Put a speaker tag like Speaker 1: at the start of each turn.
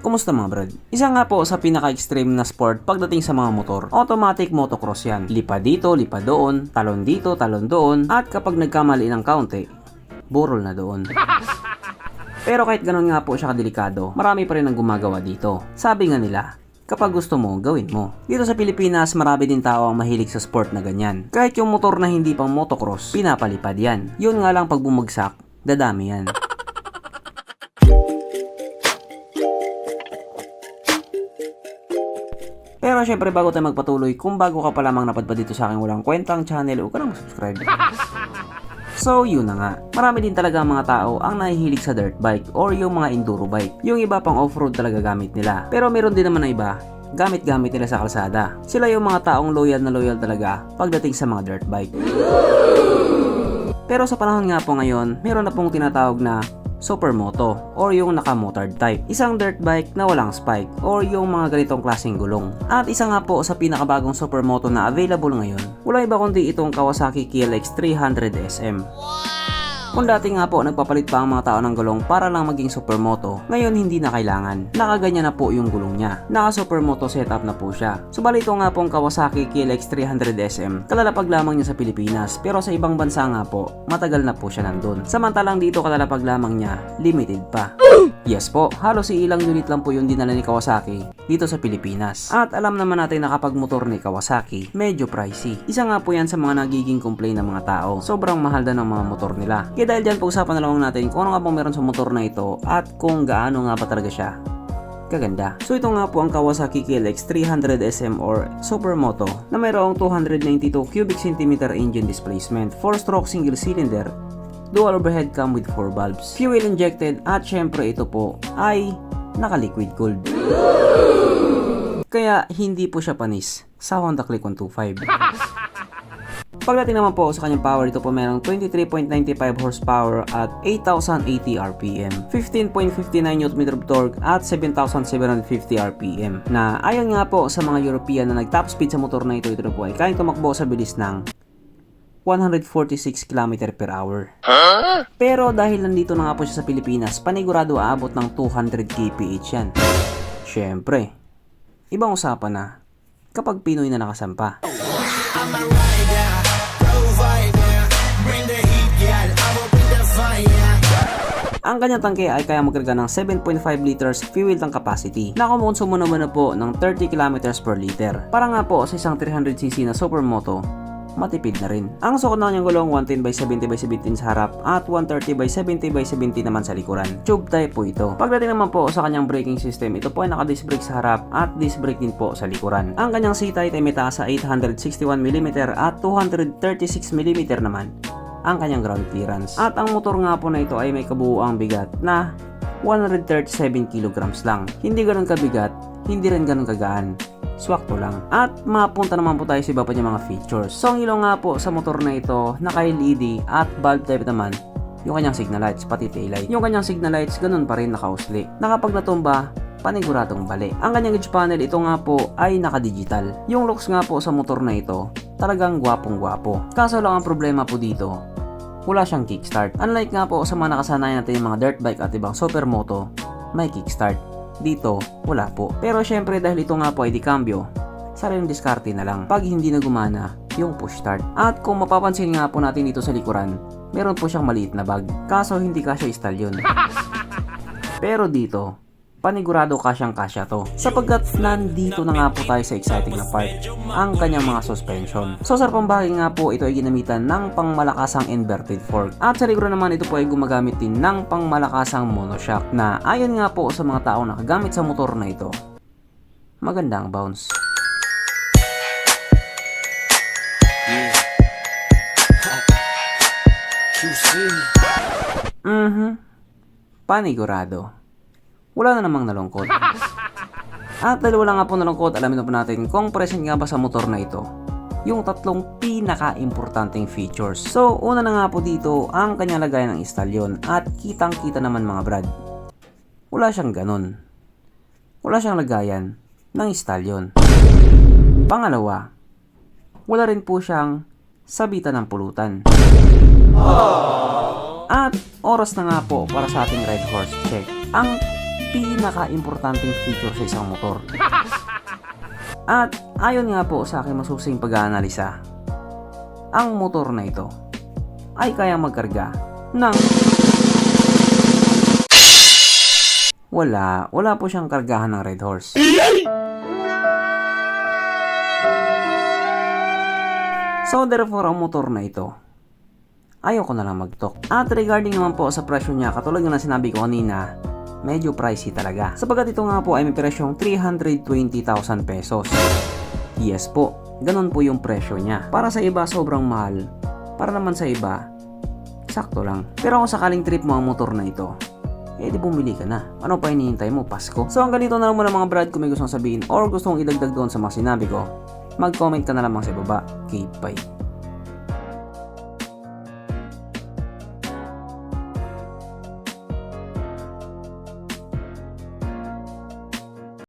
Speaker 1: Kumusta mga brad? Isa nga po sa pinaka-extreme na sport pagdating sa mga motor. Automatic motocross yan. Lipa dito, lipa doon, talon dito, talon doon, at kapag nagkamali ng kaunti, burol na doon. Pero kahit ganun nga po siya kadelikado, marami pa rin ang gumagawa dito. Sabi nga nila, kapag gusto mo, gawin mo. Dito sa Pilipinas, marami din tao ang mahilig sa sport na ganyan. Kahit yung motor na hindi pang motocross, pinapalipad yan. Yun nga lang pag bumagsak, dadami yan. Pero syempre bago tayo magpatuloy, kung bago ka pa lamang napadpad dito sa aking walang kwentang channel, huwag ka na mag-subscribe. So yun na nga, marami din talaga mga tao ang nahihilig sa dirt bike or yung mga enduro bike. Yung iba pang off-road talaga gamit nila. Pero meron din naman na iba, gamit-gamit nila sa kalsada. Sila yung mga taong loyal na loyal talaga pagdating sa mga dirt bike. Pero sa panahon nga po ngayon, meron na pong tinatawag na supermoto or yung naka-motard type. Isang dirt bike na walang spike or yung mga ganitong klaseng gulong. At isa nga po sa pinakabagong supermoto na available ngayon, wala iba kundi itong Kawasaki KLX 300 SM. Kung dati nga po nagpapalit pa ang mga tao ng gulong para lang maging supermoto, ngayon hindi na kailangan. Nakaganyan na po yung gulong niya. Naka supermoto setup na po siya. Subalit ito nga pong Kawasaki KLX 300 SM, kalalapag lamang niya sa Pilipinas, pero sa ibang bansa nga po, matagal na po siya nandun. Samantalang dito kalalapag lamang niya, limited pa. Yes po, halos ilang unit lang po yung dinala ni Kawasaki dito sa Pilipinas. At alam naman natin na kapag motor ni Kawasaki, medyo pricey. Isa nga po yan sa mga nagiging complaint ng mga tao. Sobrang mahal daw ng mga motor nila. Kaya dahil dyan pag-usapan na lang natin kung ano nga pong meron sa motor na ito at kung gaano nga ba talaga siya kaganda. So ito nga po ang Kawasaki KLX 300 SM or Supermoto na mayroong 292 cubic centimeter engine displacement, 4-stroke single cylinder, dual overhead cam with 4 valves, fuel injected, at syempre ito po ay naka-liquid cooled. Kaya hindi po siya panis sa Honda Click 125. Pagdating naman po sa kanyang power, ito po merong 23.95 horsepower at 8,080 RPM, 15.59 Nm torque at 7,750 RPM, na ayon nga po sa mga European na nag-top speed sa motor na ito po ay kayang tumakbo sa bilis ng 146 km per hour. Pero dahil nandito na nga po siya sa Pilipinas, panigurado aabot ng 200 kph yan. Syempre, ibang usapan na kapag Pinoy na nakasampa. Ang kanyang tangke ay kaya magkarga ng 7.5 liters fuel tank capacity na kumonsumo naman na po ng 30 km per liter. Para nga po sa isang 300cc na supermoto, matipid na rin. Ang sukat na kanyang gulong 110x70x17 sa harap at 130x70x70 naman sa likuran. Tube type po ito. Pagdating naman po sa kanyang braking system, ito po ay naka-disc brake sa harap at disc brake din po sa likuran. Ang kanyang seat height ay may taas sa 861mm at 236mm naman ang kanyang ground clearance. At ang motor nga po na ito ay may kabuuang bigat na 137 kg lang. Hindi ganoon kabigat, hindi rin ganoon kagaan. Swakto lang. At mapunta naman po tayo sa iba pa niya mga features. So ang ilaw nga po sa motor na ito, naka-LED at bulb type naman yung kanyang signal lights, pati taillight. Yung kanyang signal lights, ganun pa rin naka-usli. Nakapag natumba, paniguradong bali. Ang kanyang edge panel, ito nga po ay naka-digital. Yung looks nga po sa motor na ito, talagang gwapong-gwapo. Kaso lang ang problema po dito, wala siyang kickstart. Unlike nga po sa mga nakasanayan natin yung mga dirt bike at ibang supermoto, may kickstart. Dito, wala po. Pero syempre dahil ito nga po ay di cambio, sariling diskarte na lang pag hindi na gumana yung push start. At kung mapapansin nga po natin dito sa likuran, meron po siyang maliit na bag. Kaso hindi kasya istalyon. Pero dito, panigurado kasyang-kasya to. Sapagkat nandito na nga po tayo sa exciting na part, ang kanyang mga suspension. So sa pambahagi nga po, ito ay ginamitan ng pangmalakasang inverted fork. At sa likuran naman, ito po ay gumagamit din ng pangmalakasang monoshock na ayon nga po sa mga taong nakagamit sa motor na ito, maganda ang bounce. Panigurado. Wala na namang nalungkot. At dahil wala nga po nalungkot, alamin na po natin kung present nga ba sa motor na ito yung tatlong pinaka-importanting features. So, una na nga po dito ang kanyang lagayan ng istalyon at kitang-kita naman mga brad. Wala siyang ganun. Wala siyang lagayan ng istalyon. Pangalawa, wala rin po siyang sabitan ng pulutan. At oras na nga po para sa ating Red Horse check. Ang pinaka-importanting feature sa isang motor. At ayon nga po sa aking masusing pag-aanalisa, ang motor na ito ay kayang magkarga ng wala po siyang kargahan ng Red Horse. So therefore, ang motor na ito, ayaw ko na lang mag-talk. At regarding naman po sa presyo niya, katulad nga na sinabi ko kanina, medyo pricey talaga. Sapagat ito nga po ay may presyong 320,000 pesos. Yes po, ganun po yung presyo niya. Para sa iba, sobrang mahal. Para naman sa iba, sakto lang. Pero kung sakaling trip mo ang motor na ito, di bumili ka na. Ano pa hinihintay mo, Pasko? So hanggang dito na lang muna mga brad. Kung may gustong sabihin or gustong idagdag doon sa mga sinabi ko, mag-comment ka na lamang sa baba. Okay, bye.